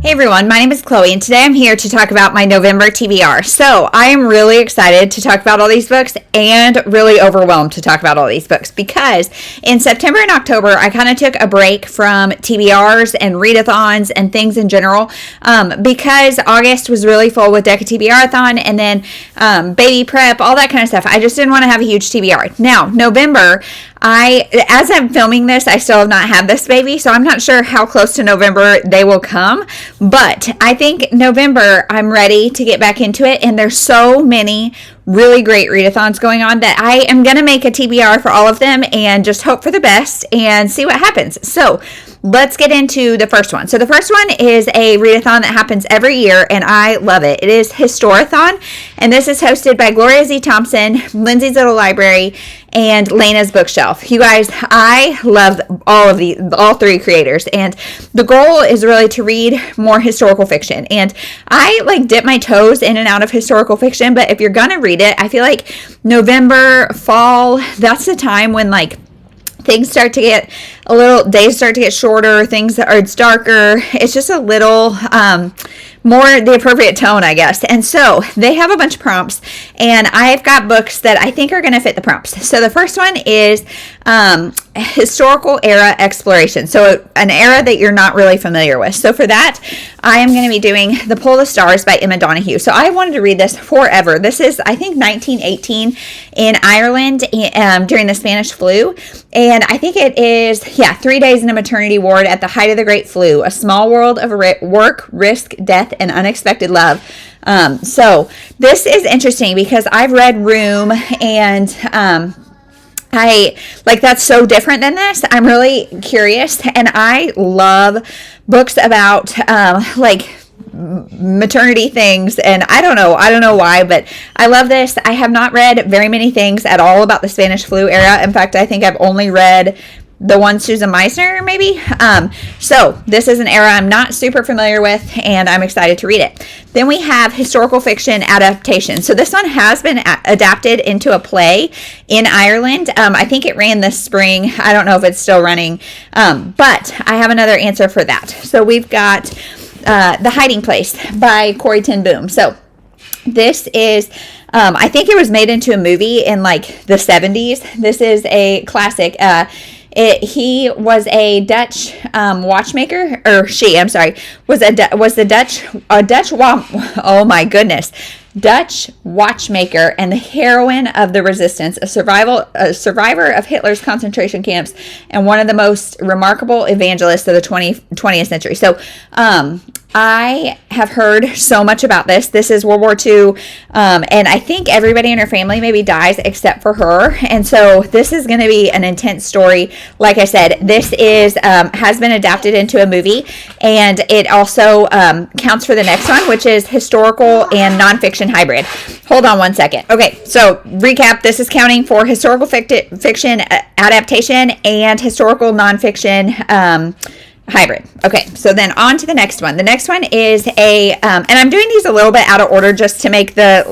Hey everyone, my name is Chloe and today I'm here to talk about my November TBR. So I am really excited to talk about all these books and really overwhelmed to talk about all these books because in September and October I kind of took a break from TBRs and readathons and things in general because August was really full with Deca TBR-athon and then baby prep, all that kind of stuff. I just didn't want to have a huge TBR. Now, November, as I'm filming this, I still have not had this baby, so I'm not sure how close to November they will come, but I think November, I'm ready to get back into it, and there's so many really great readathons going on that I am going to make a TBR for all of them and just hope for the best and see what happens. So let's get into the first one. So the first one is a readathon that happens every year, and I love it. It is Historathon, and this is hosted by Gloria Z. Thompson, Lindsay's Little Library, and Lena's Bookshelf. You guys, I love all three creators, and the goal is really to read more historical fiction. And I dip my toes in and out of historical fiction, but if you're gonna read it, I feel like November, fall, that's the time when things start to get days start to get shorter, it's darker, it's just a little more the appropriate tone, I guess. And so they have a bunch of prompts, and I've got books that I think are going to fit the prompts. So the first one is historical era exploration. So an era that you're not really familiar with. So for that, I am going to be doing The Pull of the Stars by Emma Donoghue. So I wanted to read this forever. This is, I think, 1918 in Ireland during the Spanish flu. And I think it is, 3 days in a maternity ward at the height of the Great Flu, a small world of work, risk, death, and unexpected love. So this is interesting because I've read Room, and that's so different than this. I'm really curious, and I love books about maternity things, and I don't know why, but I love this. I have not read very many things at all about the Spanish flu era. In fact, I think I've only read the one Susan Meisner, maybe. So this is an era I'm not super familiar with, and I'm excited to read it. Then we have historical fiction adaptation. So this one has been adapted into a play in Ireland. I think it ran this spring. I don't know if it's still running, but I have another answer for that. So we've got The Hiding Place by Corrie ten Boom. So this is, I think it was made into a movie in the 70s. This is a classic. He was a Dutch watchmaker, or she, I'm sorry, oh my goodness, Dutch watchmaker and the heroine of the resistance, a survivor of Hitler's concentration camps, and one of the most remarkable evangelists of the 20th century. So I have heard so much about this. This is World War II, and I think everybody in her family maybe dies except for her. And so this is going to be an intense story. Like I said, this is has been adapted into a movie, and it also counts for the next one, which is historical and nonfiction hybrid. Hold on one second. Okay, so recap. This is counting for historical fiction adaptation and historical nonfiction hybrid. Okay, so then on to the next one. The next one is and I'm doing these a little bit out of order just to make the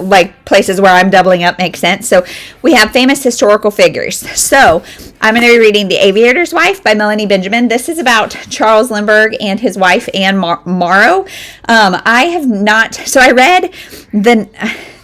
places where I'm doubling up make sense. So we have famous historical figures. So I'm going to be reading The Aviator's Wife by Melanie Benjamin. This is about Charles Lindbergh and his wife Anne Morrow. I read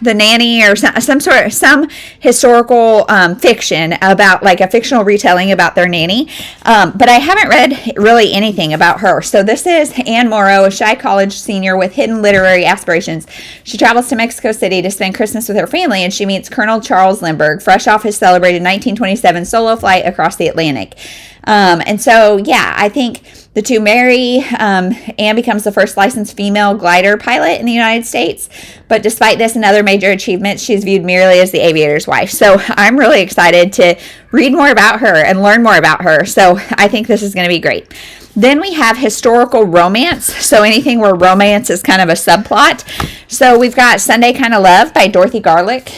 the Nanny, or some historical fiction about a fictional retelling about their nanny, but I haven't read really anything about her. So this is Anne Morrow, a shy college senior with hidden literary aspirations. She travels to Mexico City to spend Christmas with her family, and she meets Colonel Charles Lindbergh, fresh off his celebrated 1927 solo flight across the Atlantic. And so, I think the two marry. Anne becomes the first licensed female glider pilot in the United States. But despite this and other major achievements, she's viewed merely as the aviator's wife. So I'm really excited to read more about her and learn more about her. So I think this is going to be great. Then we have historical romance. So anything where romance is kind of a subplot. So we've got Sunday Kind of Love by Dorothy Garlock.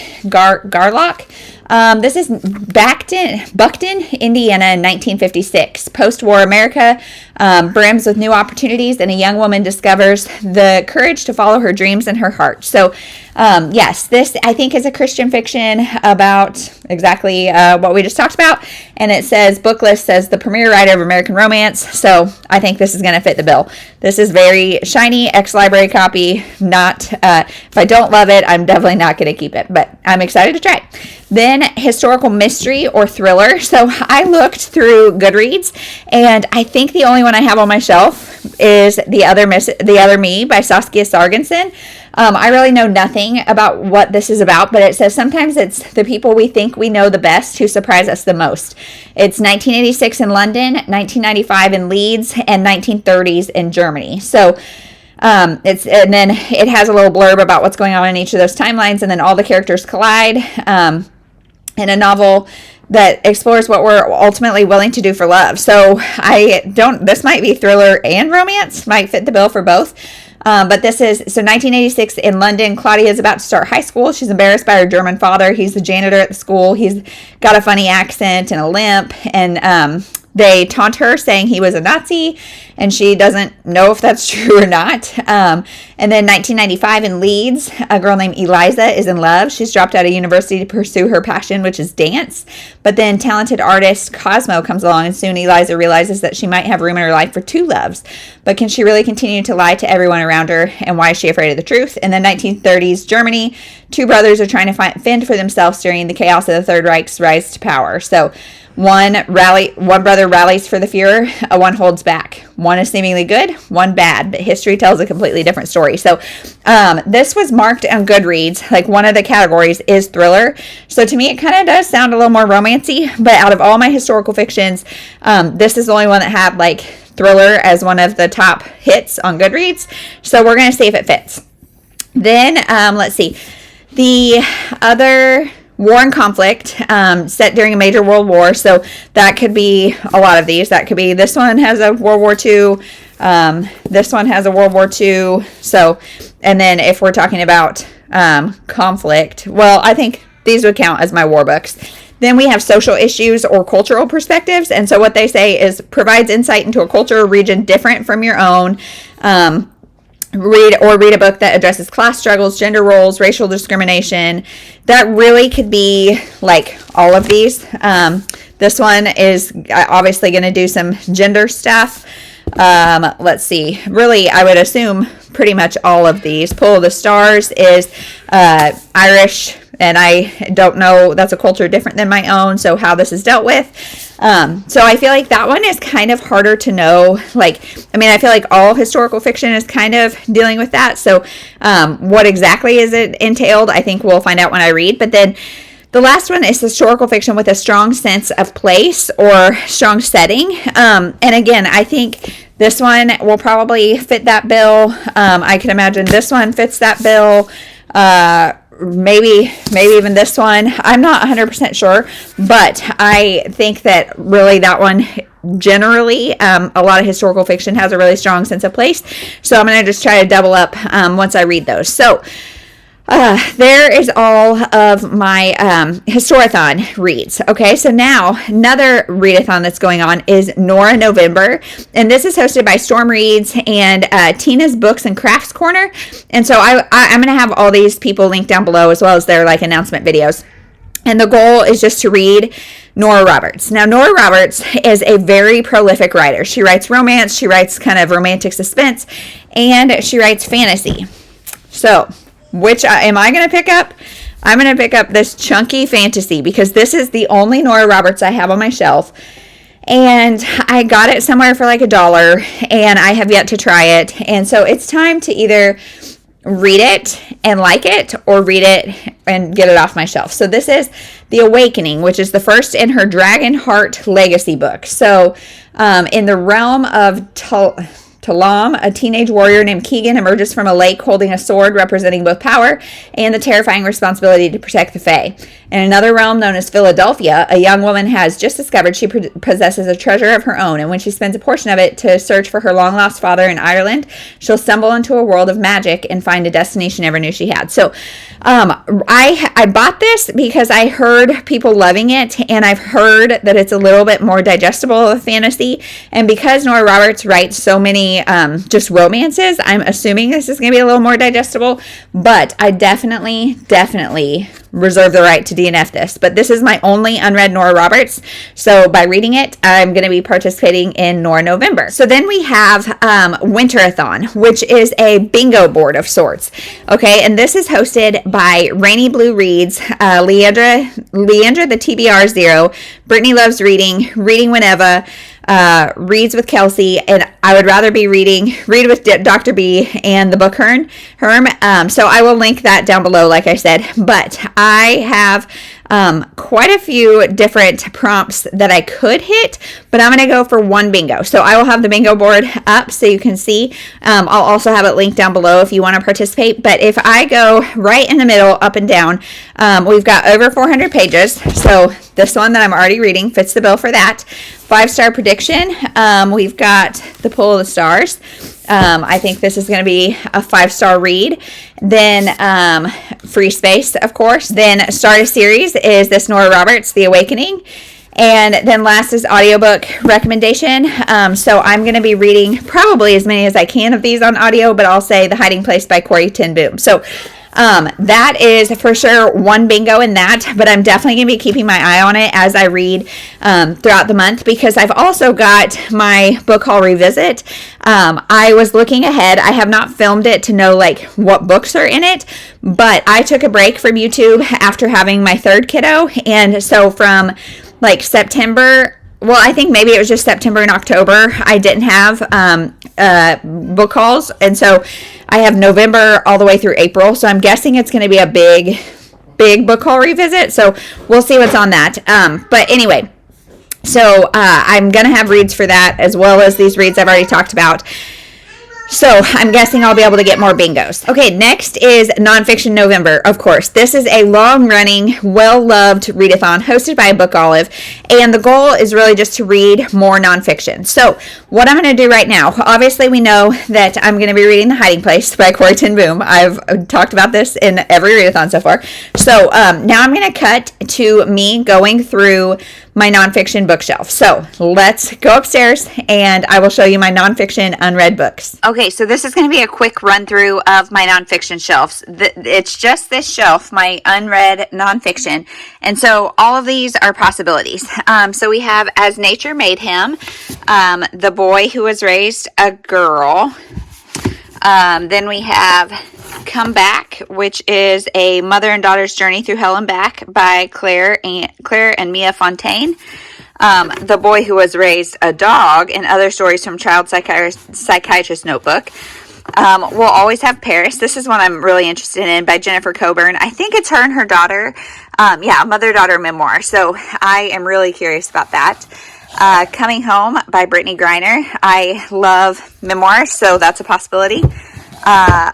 This is Buckton, Indiana in 1956. Post-war America brims with new opportunities, and a young woman discovers the courage to follow her dreams and her heart. So, yes, this I think is a Christian fiction about exactly what we just talked about. And it says, Booklist says, the premier writer of American romance. So I think this is going to fit the bill. This is very shiny, ex-library copy. Not, if I don't love it, I'm definitely not going to keep it, but I'm excited to try it. Then historical mystery or thriller. So I looked through Goodreads, and I think the only one I have on my shelf is The Other Me by Saskia Sargensen. I really know nothing about what this is about, but it says sometimes it's the people we think we know the best who surprise us the most. It's 1986 in London, 1995 in Leeds, and 1930s in Germany. So and then it has a little blurb about what's going on in each of those timelines, and then all the characters collide in a novel that explores what we're ultimately willing to do for love. So this might be thriller and romance, might fit the bill for both. But this is, so 1986 in London, Claudia is about to start high school. She's embarrassed by her German father. He's the janitor at the school. He's got a funny accent and a limp, and they taunt her saying he was a Nazi, and she doesn't know if that's true or not. And then 1995 in Leeds, a girl named Eliza is in love. She's dropped out of university to pursue her passion, which is dance. But then talented artist Cosmo comes along, and soon Eliza realizes that she might have room in her life for two loves. But can she really continue to lie to everyone around her, and why is she afraid of the truth? In the 1930s Germany, two brothers are trying to fend for themselves during the chaos of the Third Reich's rise to power. So one brother rallies for the Fuhrer, one holds back. One is seemingly good, one bad, but history tells a completely different story. So this was marked on Goodreads, like one of the categories is thriller. So to me, it kind of does sound a little more romancy, but out of all my historical fictions, this is the only one that had like thriller as one of the top hits on Goodreads. So we're going to see if it fits. Then let's see. The other war and conflict set during a major world war. So that could be a lot of these. That could be, this one has a World War II. This one has a World War II. So, and then if we're talking about conflict, well, I think these would count as my war books. Then we have social issues or cultural perspectives. And so what they say is provides insight into a culture or region different from your own. Read a book that addresses class struggles, gender roles, racial discrimination. That really could be like all of these. This one is obviously going to do some gender stuff. Let's see. Really, I would assume pretty much all of these. Pull of the Stars is Irish, and I don't know, that's a culture different than my own, so how this is dealt with. So I feel like that one is kind of harder to know. Like, I mean, I feel like all historical fiction is kind of dealing with that. So what exactly is it entailed, I think we'll find out when I read. But then the last one is historical fiction with a strong sense of place or strong setting. And again, I think this one will probably fit that bill. I can imagine this one fits that bill. Maybe even this one. I'm not 100% sure, but I think that really that one generally, a lot of historical fiction has a really strong sense of place. So I'm going to just try to double up once I read those. So there is all of my Historathon reads. Okay, so now another readathon that's going on is Nora November, and this is hosted by Storm Reads and Tina's Books and Crafts Corner. And so I'm going to have all these people linked down below, as well as their like announcement videos. And the goal is just to read Nora Roberts. Now, Nora Roberts is a very prolific writer. She writes romance, she writes kind of romantic suspense, and she writes fantasy. So which am I going to pick up? I'm going to pick up this chunky fantasy because this is the only Nora Roberts I have on my shelf. And I got it somewhere for like $1, and I have yet to try it. And so it's time to either read it and like it, or read it and get it off my shelf. So this is The Awakening, which is the first in her Dragon Heart Legacy book. So in the realm of Talam, a teenage warrior named Keegan, emerges from a lake holding a sword representing both power and the terrifying responsibility to protect the Fae. In another realm known as Philadelphia, a young woman has just discovered she possesses a treasure of her own, and when she spends a portion of it to search for her long-lost father in Ireland, she'll stumble into a world of magic and find a destiny she never knew she had. So I bought this because I heard people loving it, and I've heard that it's a little bit more digestible of fantasy, and because Nora Roberts writes so many just romances, I'm assuming this is going to be a little more digestible, but I definitely reserve the right to DNF this. But this is my only unread Nora Roberts, so by reading it, I'm going to be participating in Nora November. So then we have Winterathon, which is a bingo board of sorts. Okay, and this is hosted by Rainy Blue Reads, Leandra the TBR 0, Brittany Loves Reading, Reading Whenever, Reads with Kelsey, and I would rather be Read with Dr. B and the Book Herm. So I will link that down below, like I said. But I have quite a few different prompts that I could hit, but I'm going to go for one bingo. So I will have the bingo board up so you can see. I'll also have it linked down below if you want to participate. But if I go right in the middle, up and down, we've got over 400 pages. So this one that I'm already reading fits the bill for that. 5-star prediction. We've got the Pull of the Stars. I think this is going to be a 5-star read. Then Free Space, of course. Then Start a Series is this Nora Roberts, The Awakening. And then last is audiobook recommendation. So I'm going to be reading probably as many as I can of these on audio, but I'll say The Hiding Place by Corey ten Boom. So that is for sure one bingo in that, but I'm definitely going to be keeping my eye on it as I read throughout the month, because I've also got my book haul revisit. I was looking ahead. I have not filmed it to know like what books are in it, but I took a break from YouTube after having my third kiddo, and so from like September, well, I think maybe it was just September and October, I didn't have book hauls, and so I have November all the way through April, so I'm guessing it's going to be a big book haul revisit, so we'll see what's on that. But anyway, so I'm going to have reads for that, as well as these reads I've already talked about. So I'm guessing I'll be able to get more bingos. Okay, next is Nonfiction November. Of course, this is a long-running, well-loved readathon hosted by Book Olive, and the goal is really just to read more nonfiction. So what I'm going to do right now, obviously we know that I'm going to be reading The Hiding Place by Corey ten Boom. I've talked about this in every readathon so far. So now I'm going to cut to me going through my nonfiction bookshelf. So let's go upstairs and I will show you my nonfiction unread books. Okay, so this is going to be a quick run through of my nonfiction shelves. It's just this shelf, my unread nonfiction. And so all of these are possibilities. So we have As Nature Made Him, The Boy Who Was Raised a Girl. Then we have Come Back, which is a mother and daughter's journey through hell and back by Claire and Mia Fontaine. The Boy Who Was Raised a Dog and Other Stories from Child Psychiatrist Notebook. We'll Always Have Paris. This is one I'm really interested in, by Jennifer Coburn. I think it's her and her daughter. Mother-daughter memoir. So I am really curious about that. Coming Home by Brittany Griner. I love memoirs, so that's a possibility.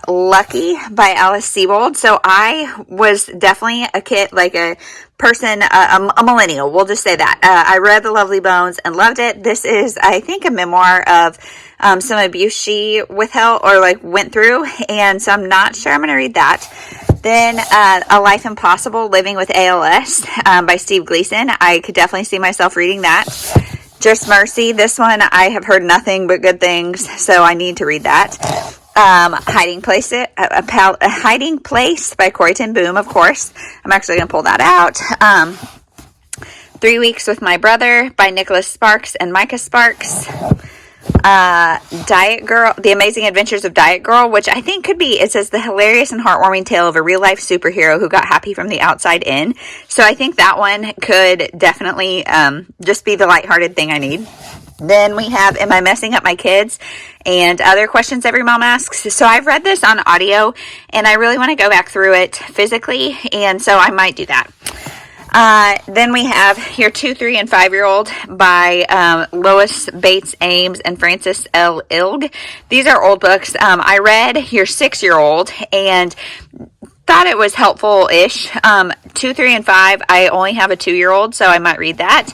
Lucky by Alice Sebold. So I was definitely a kid, like a person, a millennial, we'll just say that. I read The Lovely Bones and loved it. This is, I think, a memoir of some abuse she withheld or like went through, and so I'm not sure I'm going to read that. Then A Life Impossible, Living with ALS by Steve Gleason. I could definitely see myself reading that. Just Mercy. This one I have heard nothing but good things, so I need to read that. Hiding Place by Corey ten Boom, of course. I'm actually going to pull that out. 3 Weeks with My Brother by Nicholas Sparks and Micah Sparks. Diet Girl, The Amazing Adventures of Diet Girl, which I think could be, it says the hilarious and heartwarming tale of a real-life superhero who got happy from the outside in. So I think that one could definitely just be the lighthearted thing I need. Then we have Am I Messing Up My Kids? And Other Questions Every Mom Asks. So I've read this on audio, and I really want to go back through it physically, and so I might do that. Then we have your 2, 3, and 5-year-old by Lois Bates Ames and Frances L. Ilg. These are old books. I read your 6-year-old and thought it was helpful-ish. 2, 3, and 5, I only have a 2-year-old, so I might read that.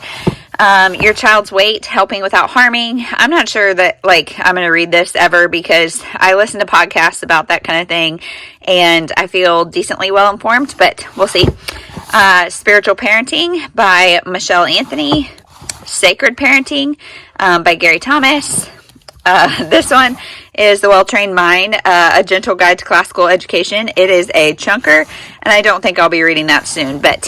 Your Child's Weight, Helping Without Harming. I'm not sure that, I'm going to read this ever because I listen to podcasts about that kind of thing, and I feel decently well-informed, but we'll see. Spiritual Parenting by Michelle Anthony. Sacred Parenting by Gary Thomas. This one is The Well-Trained Mind, A Gentle Guide to Classical Education. It is a chunker, and I don't think I'll be reading that soon. But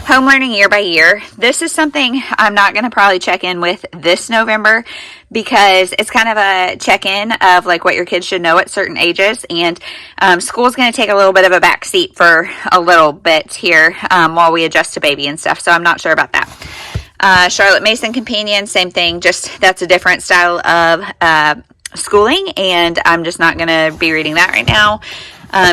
Home Learning Year by Year. This is something I'm not going to probably check in with this November because it's kind of a check-in of what your kids should know at certain ages. And school's going to take a little bit of a back seat for a little bit here while we adjust to baby and stuff. So I'm not sure about that. Charlotte Mason Companion, same thing, just that's a different style of schooling, and I'm just not going to be reading that right now.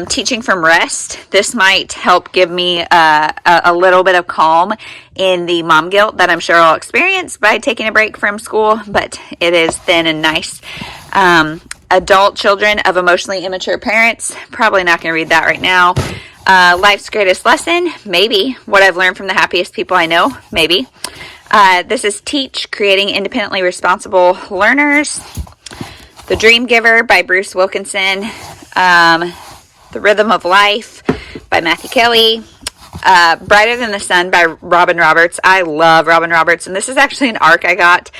Teaching from Rest. This might help give me a little bit of calm in the mom guilt that I'm sure I'll experience by taking a break from school, but it is thin and nice. Adult Children of Emotionally Immature Parents. Probably not going to read that right now. Life's Greatest Lesson. Maybe. What I've learned from the happiest people I know. Maybe. This is Teach, Creating Independently Responsible Learners. The Dream Giver by Bruce Wilkinson. The Rhythm of Life by Matthew Kelly. Brighter Than the Sun by Robin Roberts. I love Robin Roberts, and this is actually an ARC I got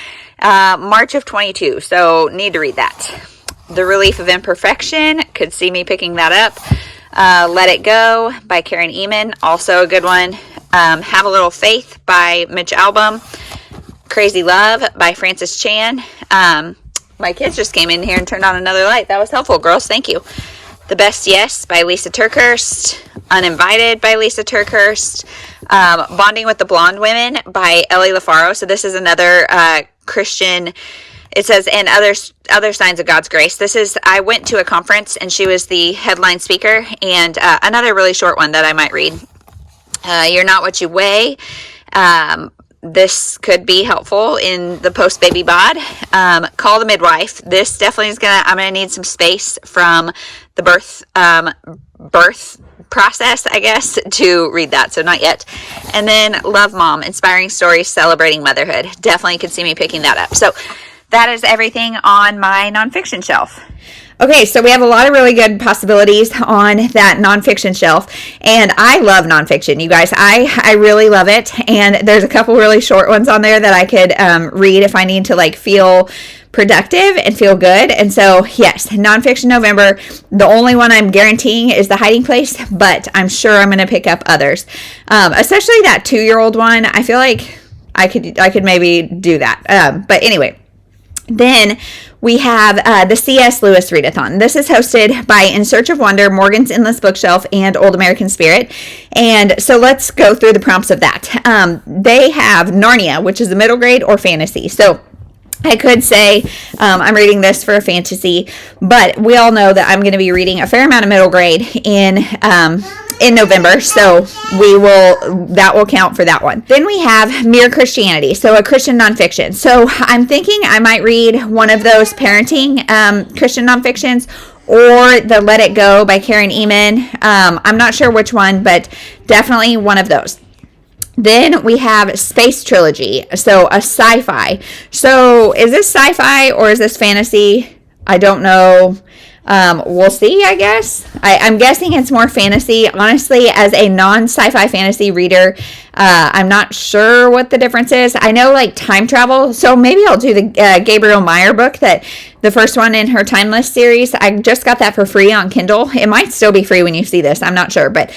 March of 22, so need to read that. The Relief of Imperfection. Could see me picking that up. Let It Go by Karen Eman. Also a good one. Have a Little Faith by Mitch Albom. Crazy Love by Frances Chan. My kids just came in here and turned on another light. That was helpful, girls. Thank you. The Best Yes by Lisa TerKeurst. Uninvited by Lisa TerKeurst. Bonding with the Blonde Women by Ellie LaFaro. So this is another Christian. It says, and other signs of God's grace. I went to a conference and she was the headline speaker, and another really short one that I might read. You're Not What You Weigh. This could be helpful in the post-baby bod. Call the Midwife. This definitely is I'm going to need some space from the birth process, I guess, to read that. So not yet. And then Love Mom, Inspiring Stories Celebrating Motherhood. Definitely could see me picking that up. So that is everything on my nonfiction shelf. Okay, so we have a lot of really good possibilities on that nonfiction shelf, and I love nonfiction, you guys. I really love it, and there's a couple really short ones on there that I could read if I need to feel productive and feel good. And so, yes, nonfiction November. The only one I'm guaranteeing is The Hiding Place, but I'm sure I'm going to pick up others, especially that 2-year-old one. I feel like I could maybe do that. But anyway. Then we have the C.S. Lewis Readathon. This is hosted by In Search of Wonder, Morgan's Endless Bookshelf, and Old American Spirit. And so let's go through the prompts of that. They have Narnia, which is a middle grade or fantasy. So I could say I'm reading this for a fantasy, but we all know that I'm going to be reading a fair amount of middle grade in November, so that will count for that one. Then we have Mere Christianity, so a Christian nonfiction. So I'm thinking I might read one of those parenting Christian nonfictions, or the Let It Go by Karen Eman. I'm not sure which one, but definitely one of those. Then we have Space Trilogy, so a sci-fi. So is this sci-fi or is this fantasy? I don't know. We'll see, I guess. I'm guessing it's more fantasy. Honestly, as a non-sci-fi fantasy reader, I'm not sure what the difference is. I know time travel, so maybe I'll do the Gabriel Meyer book, that the first one in her Timeless series. I just got that for free on Kindle. It might still be free when you see this. I'm not sure, but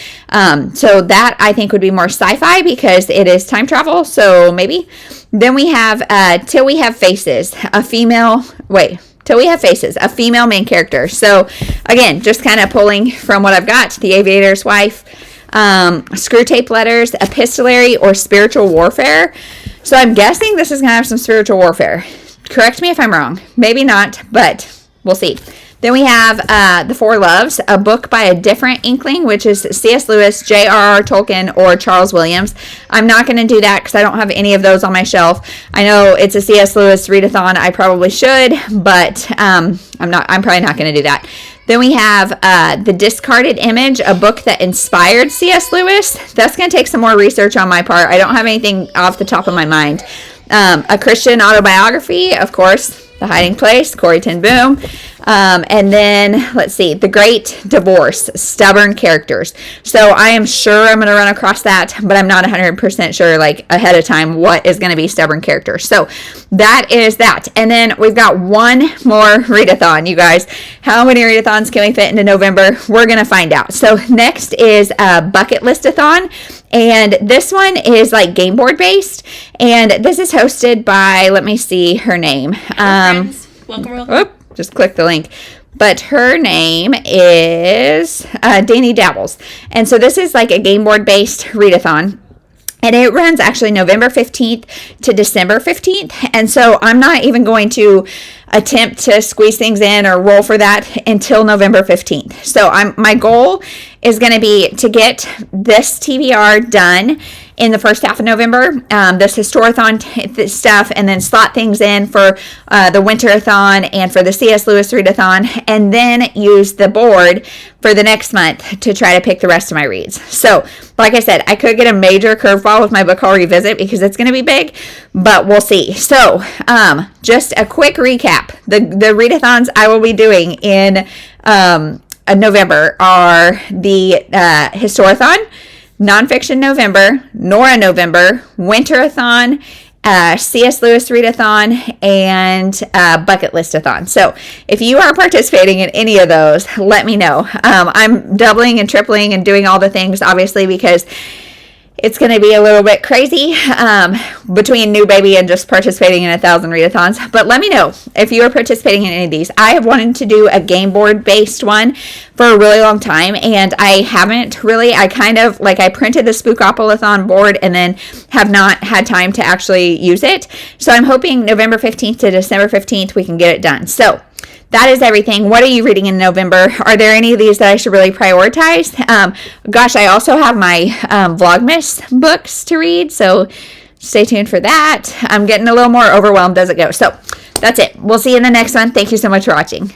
so that I think would be more sci-fi because it is time travel, so maybe. Then we have Till We Have Faces, Till We Have Faces, a female main character. So, again, just kind of pulling from what I've got. The Aviator's Wife, Screwtape Letters, Epistolary, or Spiritual Warfare. So, I'm guessing this is going to have some spiritual warfare. Correct me if I'm wrong. Maybe not, but we'll see. Then we have The Four Loves, a book by a different inkling, which is C.S. Lewis, J.R.R. Tolkien, or Charles Williams. I'm not going to do that because I don't have any of those on my shelf. I know it's a C.S. Lewis Readathon. I probably should, but I'm probably not going to do that. Then we have The Discarded Image, a book that inspired C.S. Lewis. That's going to take some more research on my part. I don't have anything off the top of my mind. A Christian autobiography, of course, The Hiding Place, Corrie ten Boom. And then, let's see, The Great Divorce, Stubborn Characters. So I am sure I'm going to run across that, but I'm not 100% sure, like, ahead of time what is going to be Stubborn Characters. So that is that. And then we've got one more readathon, you guys. How many readathons can we fit into November? We're going to find out. So next is Bucketlistathon. And this one is like game board based. And this is hosted by, let me see her name. Welcome. Just click the link. But her name is Danny Dabbles. And so this is like a game board based readathon. And it runs actually November 15th to December 15th. And so I'm not even going to attempt to squeeze things in or roll for that until November 15th. So my goal is going to be to get this TBR done in the first half of November, this Historathon stuff, and then slot things in for the Winterathon and for the C.S. Lewis Readathon, and then use the board for the next month to try to pick the rest of my reads. So, like I said, I could get a major curveball with my book haul revisit because it's going to be big, but we'll see. So, just a quick recap. The readathons I will be doing in November are the Historathon, Nonfiction November, Nora November, Winterathon, C.S. Lewis Readathon, and Bucketlistathon. So if you are participating in any of those, let me know. I'm doubling and tripling and doing all the things, obviously, because it's going to be a little bit crazy between new baby and just participating in 1,000 readathons. But let me know if you are participating in any of these. I have wanted to do a game board based one for a really long time, and I haven't really. I printed the Spookopalathon board and then have not had time to actually use it. So I'm hoping November 15th to December 15th we can get it done. So that is everything. What are you reading in November? Are there any of these that I should really prioritize? I also have my Vlogmas books to read, so stay tuned for that. I'm getting a little more overwhelmed as it goes. So that's it. We'll see you in the next one. Thank you so much for watching.